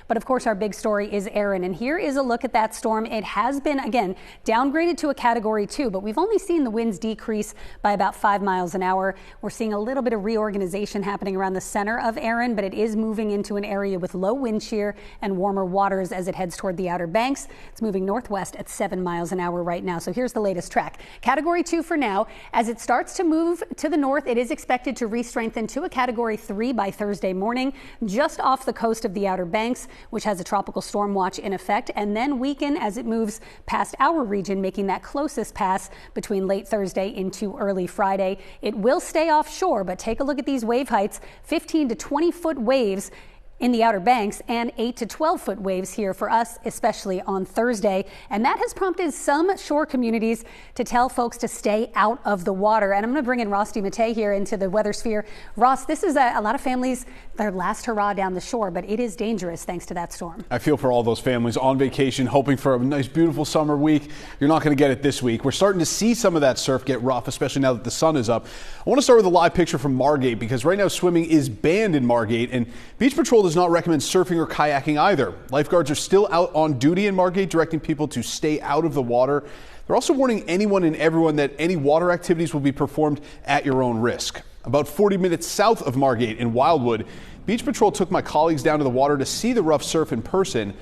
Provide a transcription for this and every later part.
But of course, our big story is Erin. And here is a look at that storm. It has been, again, downgraded to a Category 2, but we've only seen the winds decrease by about 5 miles an hour. We're seeing a little bit of reorganization happening around the center of Erin, but it is moving into an area with low wind shear and warmer waters as it heads toward the Outer Banks. It's moving northwest at 7 miles an hour right now. So here's the latest track. Category 2 for now. As it starts to move to the north, it is expected to re-strengthen to a Category 3 by Thursday morning, just off the coast of the Outer Banks, which has a tropical storm watch in effect, and then weaken as it moves past our region, making that closest pass between late Thursday into early Friday. It will stay offshore, but take a look at these wave heights, 15 to 20 foot waves in the Outer Banks and 8 to 12 foot waves here for us, especially on Thursday. And that has prompted some shore communities to tell folks to stay out of the water. And I'm going to bring in Ross DiMattei here into the weather sphere. Ross, this is a lot of families, their last hurrah down the shore, but it is dangerous thanks to that storm. I feel for all those families on vacation, hoping for a nice, beautiful summer week. You're not going to get it this week. We're starting to see some of that surf get rough, especially now that the sun is up. I want to start with a live picture from Margate, because right now swimming is banned in Margate, and Beach Patrol does not recommend surfing or kayaking either. Lifeguards are still out on duty in Margate, directing people to stay out of the water. They're also warning anyone and everyone that any water activities will be performed at your own risk. About 40 minutes south of Margate in Wildwood, Beach Patrol took my colleagues down to the water to see the rough surf in person.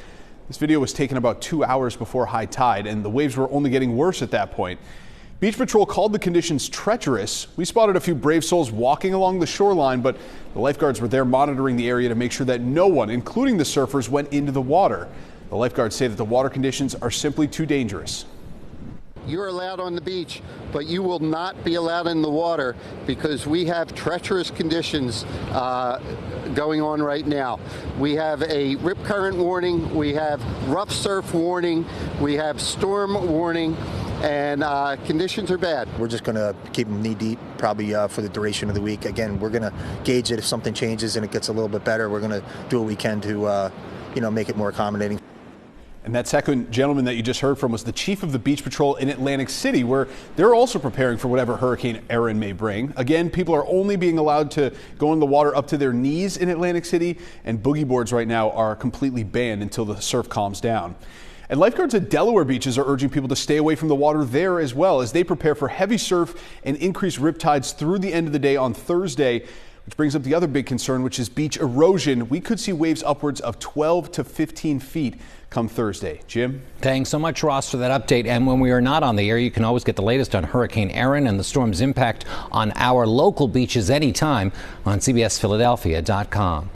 This video was taken about 2 hours before high tide, and the waves were only getting worse at that point. Beach Patrol called the conditions treacherous. We spotted a few brave souls walking along the shoreline, but the lifeguards were there monitoring the area to make sure that no one, including the surfers, went into the water. The lifeguards say that the water conditions are simply too dangerous. You're allowed on the beach, but you will not be allowed in the water because we have treacherous conditions going on right now. We have a rip current warning, we have rough surf warning, we have storm warning, and conditions are bad. We're just going to keep them knee deep probably for the duration of the week. Again, we're going to gauge it if something changes and it gets a little bit better. We're going to do what we can to make it more accommodating. And that second gentleman that you just heard from was the chief of the Beach Patrol in Atlantic City, where they're also preparing for whatever Hurricane Erin may bring. Again, people are only being allowed to go in the water up to their knees in Atlantic City, and boogie boards right now are completely banned until the surf calms down. And lifeguards at Delaware beaches are urging people to stay away from the water there as well, as they prepare for heavy surf and increased rip tides through the end of the day on Thursday. Which brings up the other big concern, which is beach erosion. We could see waves upwards of 12 to 15 feet come Thursday. Jim? Thanks so much, Ross, for that update. And when we are not on the air, you can always get the latest on Hurricane Erin and the storm's impact on our local beaches anytime on CBSPhiladelphia.com.